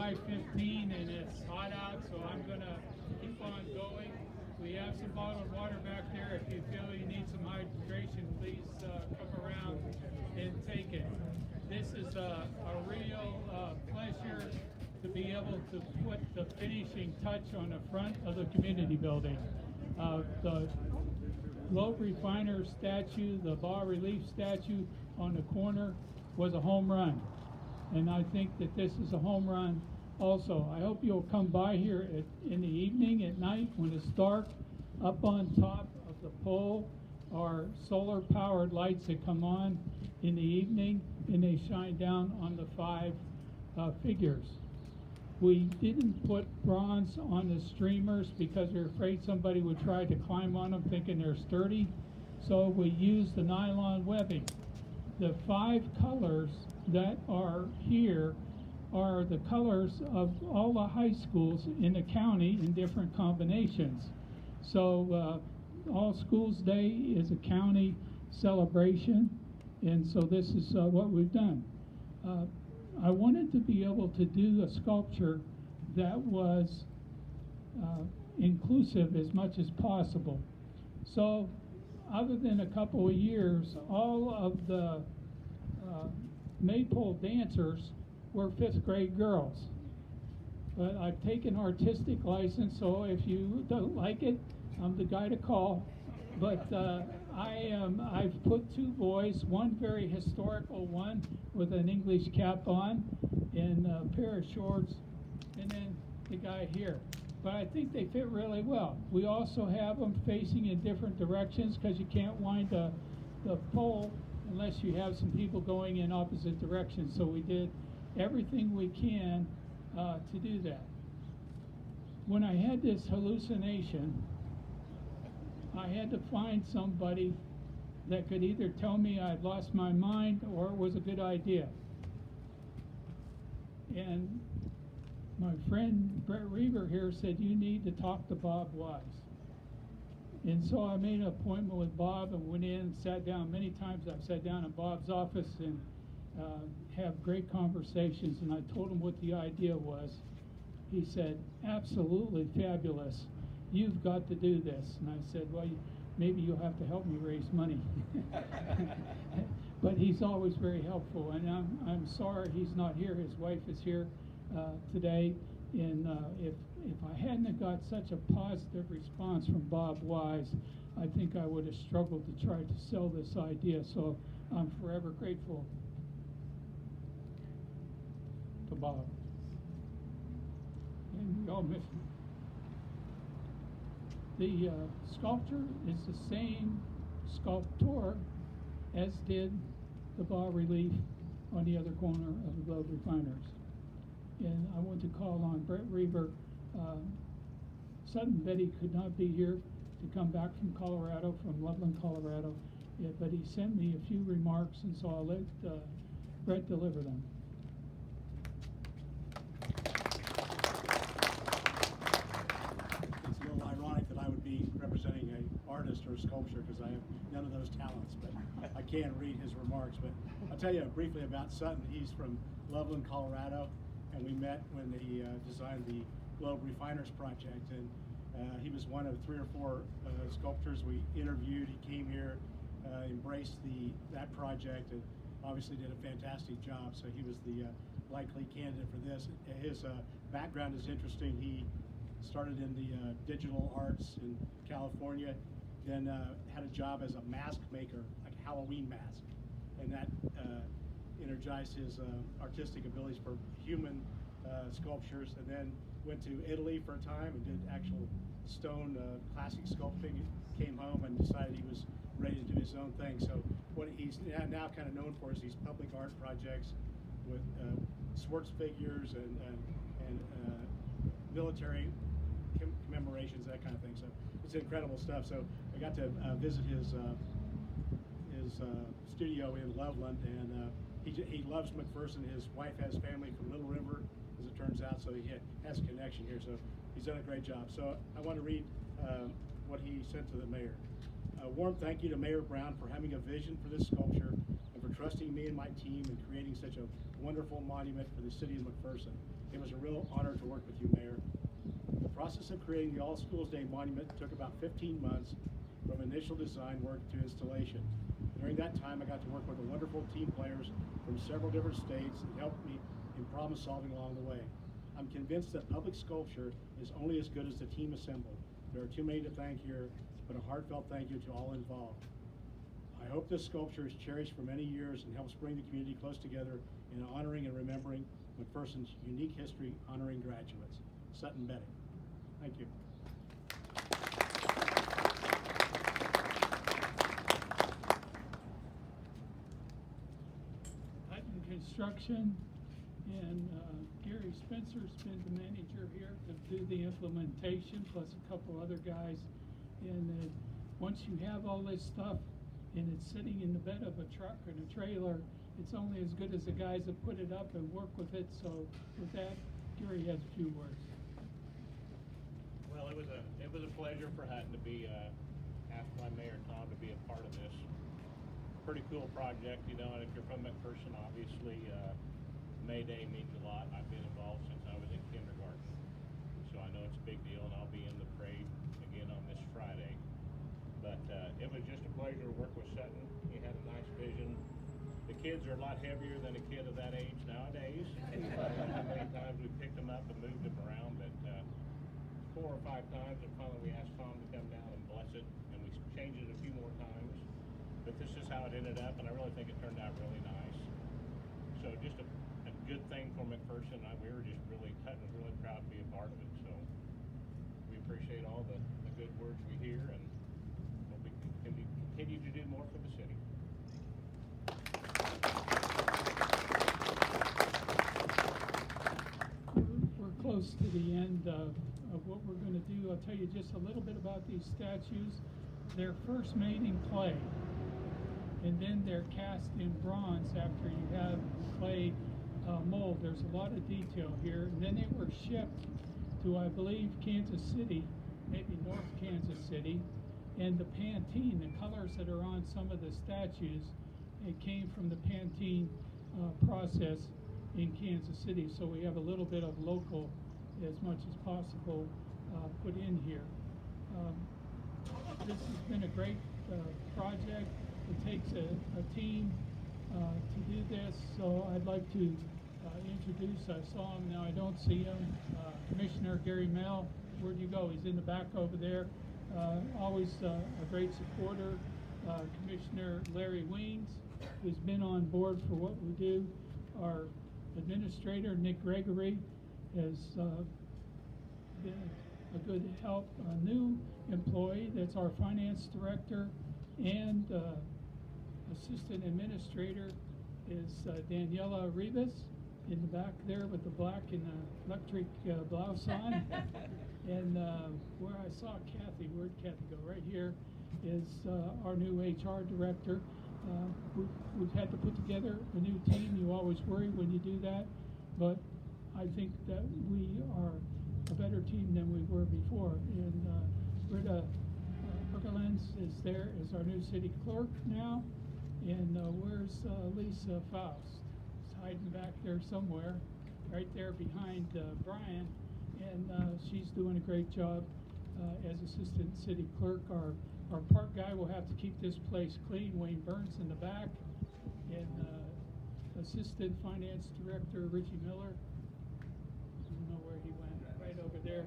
5:15 and it's hot out, so I'm gonna keep on going. We have some bottled water back there. If you feel you need some hydration, please come around and take it. This is a real pleasure to be able to put the finishing touch on the front of the community building. The Globe Refiner statue, the bas-relief statue on the corner was a home run. And I think that this is a home run also. I hope you'll come by here in the evening, at night, when it's dark. Up on top of the pole are solar-powered lights that come on in the evening, and they shine down on the five figures. We didn't put bronze on the streamers because we're afraid somebody would try to climb on them thinking they're sturdy. So we used the nylon webbing. The five colors that are here are the colors of all the high schools in the county in different combinations. So All Schools Day is a county celebration, and so this is what we've done. I wanted to be able to do a sculpture that was inclusive as much as possible. So other than a couple of years, all of the maypole dancers were 5th grade girls. But I've taken artistic license, so if you don't like it, I'm the guy to call. But I've put 2 boys, one very historical one with an English cap on and a pair of shorts, and then the guy here. But I think they fit really well. We also have them facing in different directions because you can't wind the pole unless you have some people going in opposite directions. So we did everything we can to do that. When I had this hallucination, I had to find somebody that could either tell me I'd lost my mind or it was a good idea. And my friend Brett Reaver here said, you need to talk to Bob Wise. And so I made an appointment with Bob and went in and sat down. Many times I've sat down in Bob's office and have great conversations, and I told him what the idea was. He said, absolutely fabulous. You've got to do this. And I said, well, maybe you'll have to help me raise money. But he's always very helpful, and I'm sorry he's not here. His wife is here today, and if I hadn't have got such a positive response from Bob Wise, I think I would have struggled to try to sell this idea. So I'm forever grateful to Bob. And we all miss him. The sculpture is the same sculptor as did the bas-relief on the other corner of the Globe Refiners. And I want to call on Brett Reaver. Sutton Betti could not be here to come back from Colorado, from Loveland, Colorado, but he sent me a few remarks, and so I'll let Brett deliver them. It's a little ironic that I would be representing an artist or a sculptor because I have none of those talents, but I can read his remarks. But I'll tell you briefly about Sutton. He's from Loveland, Colorado, and we met when he designed the Globe Refiners project, and he was one of 3 or 4 sculptors we interviewed. He came here, embraced that project, and obviously did a fantastic job. So he was the likely candidate for this. His background is interesting. He started in the digital arts in California, then had a job as a mask maker, like a Halloween mask, and that energized his artistic abilities for human sculptures, and then went to Italy for a time and did actual stone classic sculpting. Came home and decided he was ready to do his own thing. So what he's now kind of known for is these public art projects with sports figures and military commemorations, that kind of thing. So it's incredible stuff. So I got to visit his studio in Loveland, and he loves McPherson. His wife has family from Little River, as it turns out, so he has a connection here. So he's done a great job. So I want to read what he sent to the mayor. A warm thank you to Mayor Brown for having a vision for this sculpture and for trusting me and my team in creating such a wonderful monument for the city of McPherson. It was a real honor to work with you, Mayor. The process of creating the All Schools Day monument took about 15 months from initial design work to installation. During that time, I got to work with a wonderful team players from several different states and helped me in problem solving along the way. I'm convinced that public sculpture is only as good as the team assembled. There are too many to thank here, but a heartfelt thank you to all involved. I hope this sculpture is cherished for many years and helps bring the community close together in honoring and remembering McPherson's unique history, honoring graduates. Sutton Betti. Thank you. Sutton Construction, and Gary Spencer's been the manager here to do the implementation, plus a couple other guys. And once you have all this stuff and it's sitting in the bed of a truck or a trailer, it's only as good as the guys that put it up and work with it. So with that, Gary has a few words. Well, it was a pleasure for Hutton to be asked by Mayor Tom to be a part of this pretty cool project, you know. And if you're from McPherson, obviously May Day means a lot. I've been involved since I was in kindergarten, so I know it's a big deal, and I'll be in the parade again on this Friday. But it was just a pleasure to work with Sutton. He had a nice vision. The kids are a lot heavier than a kid of that age nowadays. How many times we picked them up and moved them around, but 4 or 5 times, and finally we asked Tom to come down and bless it, and we changed it a few more times. But this is how it ended up, and I really think it turned out really nice. So just a good thing for McPherson. We were just really, Hutton was really proud to be a part of it. So we appreciate all the good words we hear, and we'll continue to do more for the city. We're close to the end of what we're going to do. I'll tell you just a little bit about these statues. They're first made in clay, and then they're cast in bronze after you have clay mold. There's a lot of detail here. And then they were shipped to, I believe, Kansas City, maybe North Kansas City. And the Pantene, the colors that are on some of the statues, it came from the Pantene process in Kansas City. So we have a little bit of local, as much as possible, put in here. This has been a great project. It takes a team to do this, so I'd like to introduce, I saw him, now I don't see him, Commissioner Gary Mell. Where'd you go? He's in the back over there. Always a great supporter. Commissioner Larry Weens, who's been on board for what we do. Our administrator, Nick Gregory, has been a good help. A new employee, that's our finance director, and assistant administrator is Daniela Rivas in the back there with the black and the electric blouse on. And where I saw Kathy, where'd Kathy go? Right here is our new HR director. We've had to put together a new team. You always worry when you do that, but I think that we are a better team than we were before. And Britta Perkelens is there as our new city clerk now. And where's Lisa Faust? She's hiding back there somewhere, right there behind Brian. And she's doing a great job as assistant city clerk. Our park guy will have to keep this place clean. Wayne Burns in the back. And assistant finance director Richie Miller. I don't know where he went. Right over there.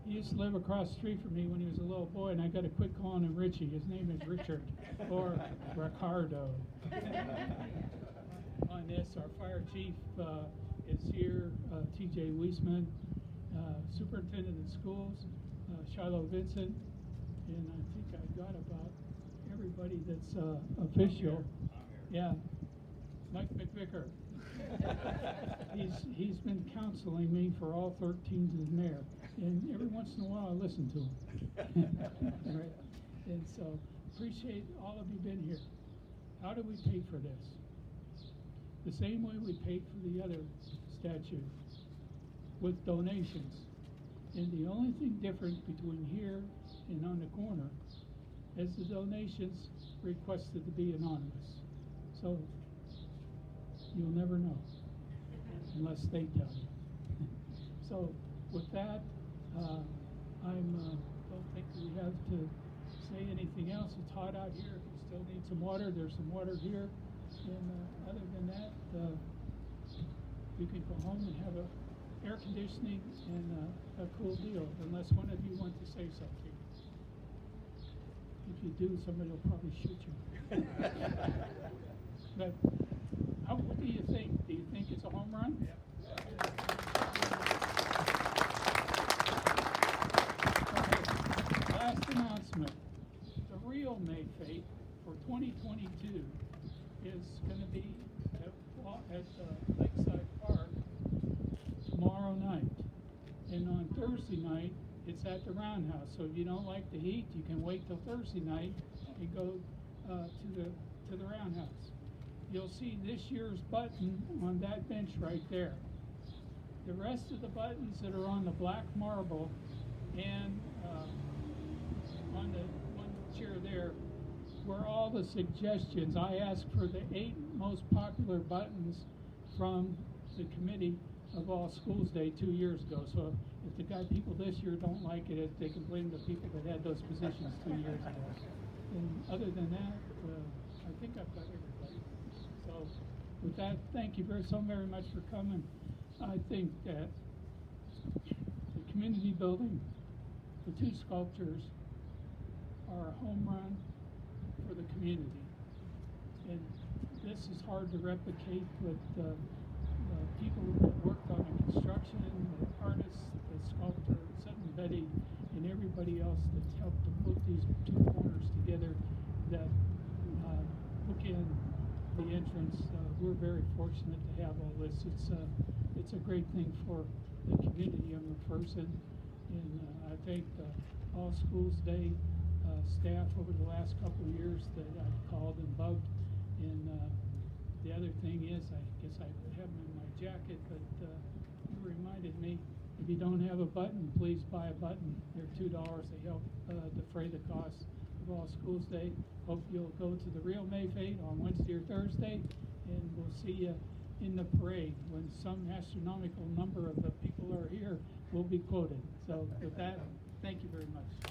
He used to live across the street from me when he was a little boy, and I got to quit calling him Richie. His name is Richard, or Ricardo. On this, our fire chief is here, T.J. Wiesman, superintendent of schools, Shiloh Vincent, and I think I got about everybody that's official. Yeah, Mike McVicker. He's been counseling me for all 13 as mayor, and every once in a while I listen to him. Right? And so appreciate all of you being here. How do we pay for this? The same way we paid for the other statue, with donations. And the only thing different between here and on the corner is the donations requested to be anonymous. So You'll never know unless they tell you. So with that, don't think we have to say anything else. It's hot out here. If you still need some water, there's some water here. And other than that, you can go home and have air conditioning and a cool deal, unless one of you want to say something. If you do, somebody will probably shoot you. But what do you think? Do you think it's a home run? Yeah. Okay. Last announcement. The real May Fete for 2022 is going to be at Lakeside Park tomorrow night. And on Thursday night, it's at the Roundhouse. So if you don't like the heat, you can wait till Thursday night and go to the Roundhouse. You'll see this year's button on that bench right there. The rest of the buttons that are on the black marble and on the one chair there were all the suggestions. I asked for the 8 most popular buttons from the committee of All Schools Day 2 years ago. So if the people this year don't like it, they can blame the people that had those positions 2 years ago. And other than that, I think I've got everybody. So with that, thank you so very much for coming. I think that the community building, the 2 sculptures, are a home run for the community. And this is hard to replicate with the people that worked on the construction, the artists, the sculptor, Sutton Betti, and everybody else that's helped to put these 2 corners together that bookend the entrance. We're very fortunate to have all this. It's a great thing for the community of McPherson, and I thank the All Schools Day staff over the last couple of years that I've called and bugged. And the other thing is, I guess I have them in my jacket, but you reminded me, if you don't have a button, please buy a button. They're $2. They help defray the cost of All Schools Day. Hope you'll go to the real May Fete on Wednesday or Thursday, and we'll see you in the parade when some astronomical number of the people are here will be quoted. So with that, thank you very much.